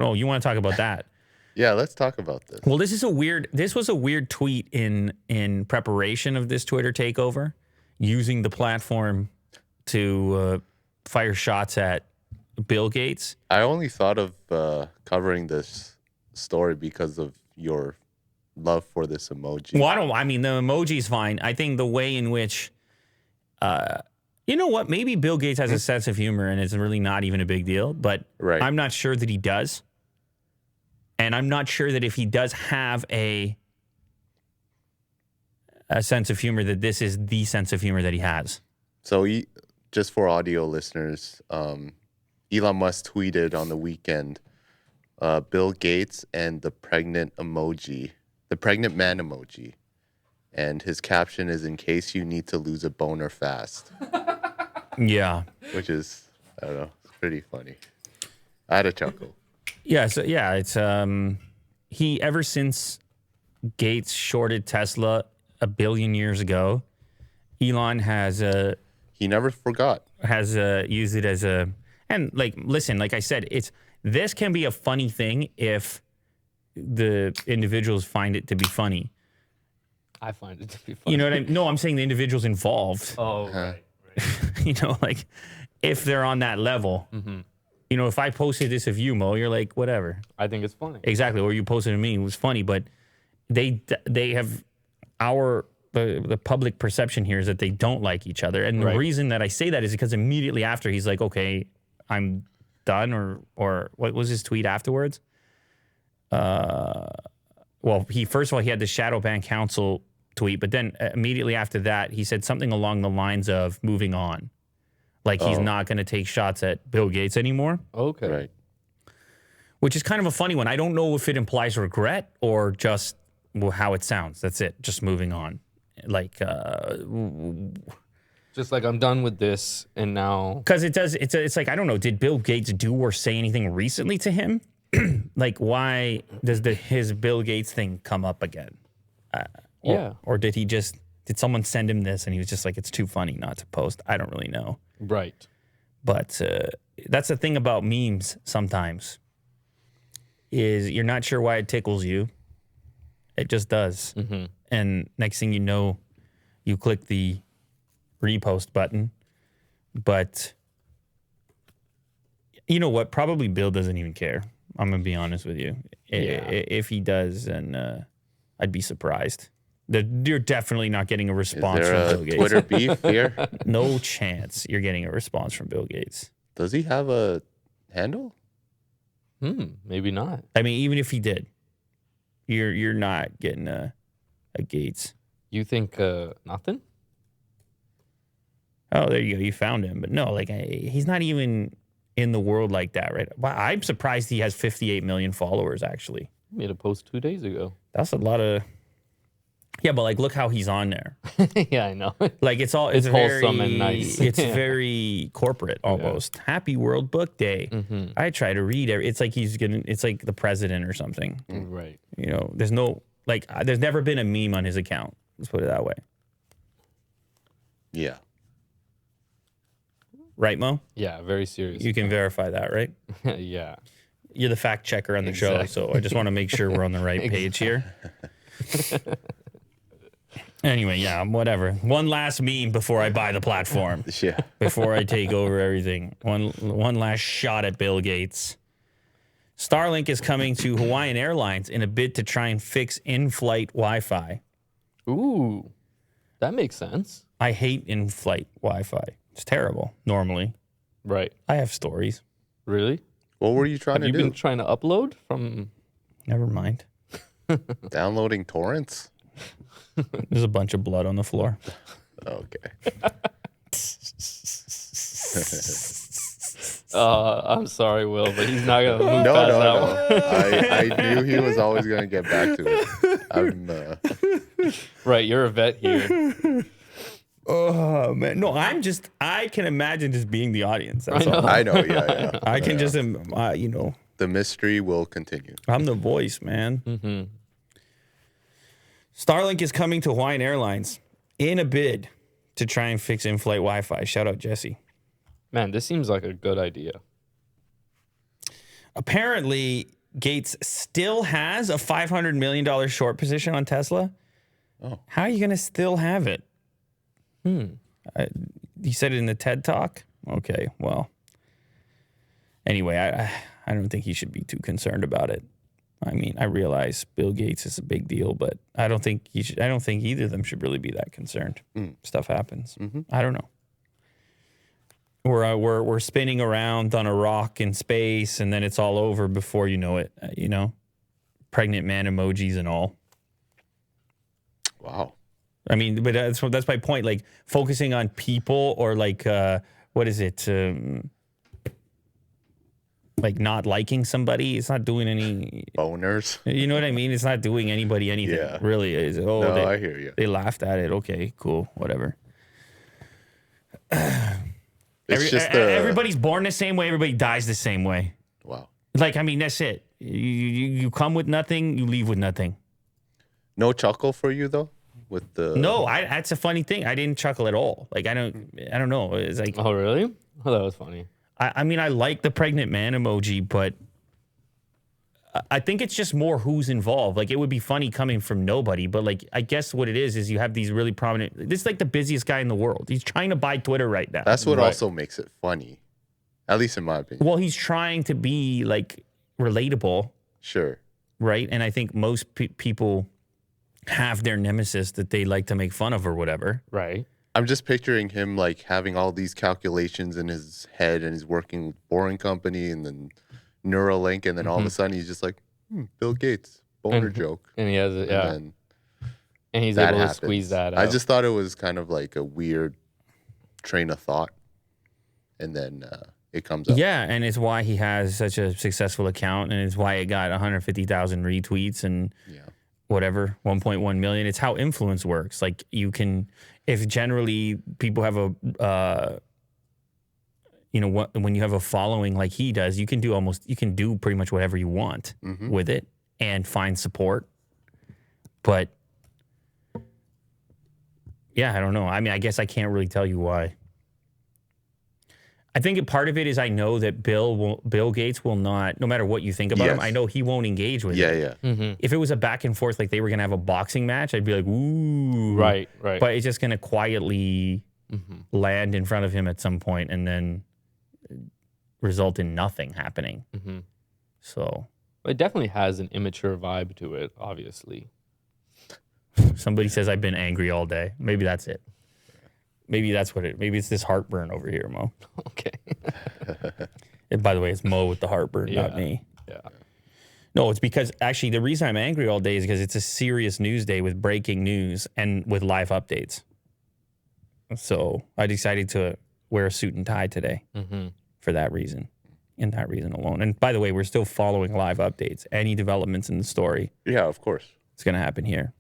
Oh, you want to talk about that? Yeah, let's talk about this. Well, this was a weird tweet in preparation of this Twitter takeover, using the platform to fire shots at Bill Gates. I only thought of covering this story because of your love for this emoji. Well, I mean, the emoji is fine. I think the way in which, you know what? Maybe Bill Gates has a sense of humor and it's really not even a big deal, but I'm not sure that he does. And I'm not sure that if he does have a sense of humor, that this is the sense of humor that he has. So just for audio listeners, Elon Musk tweeted on the weekend, Bill Gates and the pregnant man emoji. And his caption is, "In case you need to lose a boner fast." Yeah. Which is, I don't know, it's pretty funny. I had a chuckle. Yeah, so yeah, it's he ever since Gates shorted Tesla 1 billion years ago, Elon has he never forgot. Has used it as a, and like, listen, like I said, this can be a funny thing if the individuals find it to be funny. I find it to be funny. You know what I mean? No, I'm saying the individuals involved. Oh, right. You know, like if they're on that level. Mm-hmm. You know, if I posted this of you, Mo, you're like, whatever. I think it's funny. Exactly. Or you posted to me, it was funny. But they have the public perception here is that they don't like each other. And the reason that I say that is because immediately after, he's like, okay, I'm done. Or what was his tweet afterwards? Well, first of all, he had the shadow ban council tweet. But then immediately after that, he said something along the lines of moving on. Like he's not going to take shots at Bill Gates anymore. Okay. Right. Which is kind of a funny one. I don't know if it implies regret or just how it sounds. That's it. Just moving on. Like, just like I'm done with this and now. Because it does. It's like, I don't know. Did Bill Gates do or say anything recently to him? Like, why does his Bill Gates thing come up again? Or did he just, did someone send him this and he was just like, it's too funny not to post? I don't really know. Right. But that's the thing about memes sometimes, is you're not sure why it tickles you. It just does. Mm-hmm. And next thing you know, you click the repost button. But you know what? Probably Bill doesn't even care. I'm going to be honest with you. Yeah. If he does, then I'd be surprised. You're definitely not getting a response from Bill Gates. Twitter beef here? No chance you're getting a response from Bill Gates. Does he have a handle? Maybe not. I mean, even if he did, you're not getting a Gates. You think nothing? Oh, there you go. You found him. But no, like he's not even in the world like that, right? Wow, I'm surprised he has 58 million followers, actually. He made a post 2 days ago. That's a lot of... Yeah, but like, look how he's on there. Yeah, I know. Like, it's wholesome very, and nice. It's very corporate almost. Yeah. Happy World Book Day. Mm-hmm. I try to read it's like it's like the president or something. Right. You know, there's never been a meme on his account. Let's put it that way. Yeah. Right, Mo? Yeah, very serious. You can verify that, right? Yeah. You're the fact checker on the show, so I just want to make sure we're on the right page here. Anyway, yeah, whatever. One last meme before I buy the platform. Yeah. Before I take over everything. One last shot at Bill Gates. Starlink is coming to Hawaiian Airlines in a bid to try and fix in-flight Wi-Fi. Ooh, that makes sense. I hate in-flight Wi-Fi. It's terrible, normally. Right. I have stories. Really? What were you trying to do? Have you been trying to upload from... Never mind. Downloading torrents? There's a bunch of blood on the floor. Okay. I'm sorry, Will, but he's not going to move No. that I knew he was always going to get back to it. Right, you're a vet here. Oh, man. No, I can imagine just being the audience. That's all. I know, yeah. I can just, you know. The mystery will continue. I'm the voice, man. Mm-hmm. Starlink is coming to Hawaiian Airlines in a bid to try and fix in-flight Wi-Fi. Shout out, Jesse. Man, this seems like a good idea. Apparently, Gates still has a $500 million short position on Tesla. Oh. How are you going to still have it? You said it in the TED Talk? Okay, well. Anyway, I don't think he should be too concerned about it. I mean, I realize Bill Gates is a big deal, but I don't think either of them should really be that concerned. Stuff happens. I don't know. We're spinning around on a rock in space, and then it's all over before you know it. Pregnant man emojis and all. Wow. I mean, but that's my point. Like focusing on people, or like what is it? Like not liking somebody, it's not doing any boners. You know what I mean? It's not doing anybody anything. Yeah. Really is. Oh, no, I hear you. They laughed at it. Okay, cool, whatever. Everybody's born the same way. Everybody dies the same way. Wow. Like, I mean, that's it. You come with nothing, you leave with nothing. No chuckle for you though, with the. No, that's a funny thing. I didn't chuckle at all. Like, I don't know. It's like. Oh really? Oh, that was funny. I mean, I like the pregnant man emoji, but I think it's just more who's involved. Like, it would be funny coming from nobody, but like, I guess what it is you have these really prominent. This is like the busiest guy in the world. He's trying to buy Twitter right now. That's what also makes it funny, at least in my opinion. Well, he's trying to be like relatable. Sure. Right, and I think most people have their nemesis that they like to make fun of or whatever. Right. I'm just picturing him like having all these calculations in his head, and he's working with Boring Company and then Neuralink, and then all of a sudden he's just like, Bill Gates, boner joke. And he has it, yeah. And he's able to squeeze that out. I just thought it was kind of like a weird train of thought. And then it comes up. Yeah, and it's why he has such a successful account, and it's why it got 150,000 retweets and whatever, 1.1 million. It's how influence works. Like, you can, if generally people have a, when you have a following like he does, you can do pretty much whatever you want with it and find support. But yeah, I don't know. I mean, I guess I can't really tell you why. I think part of it is I know that Bill Gates will not, no matter what you think about him, I know he won't engage with it. Yeah. If it was a back and forth, like they were going to have a boxing match, I'd be like, ooh. Right. But it's just going to quietly land in front of him at some point and then result in nothing happening. So. It definitely has an immature vibe to it, obviously. Somebody says I've been angry all day. Maybe that's it. Maybe that's what maybe it's this heartburn over here, Mo. Okay. And by the way, it's Mo with the heartburn, not me. Yeah. No, it's because actually the reason I'm angry all day is because it's a serious news day with breaking news and with live updates. So I decided to wear a suit and tie today for that reason, and that reason alone. And by the way, we're still following live updates. Any developments in the story. Yeah, of course. It's going to happen here.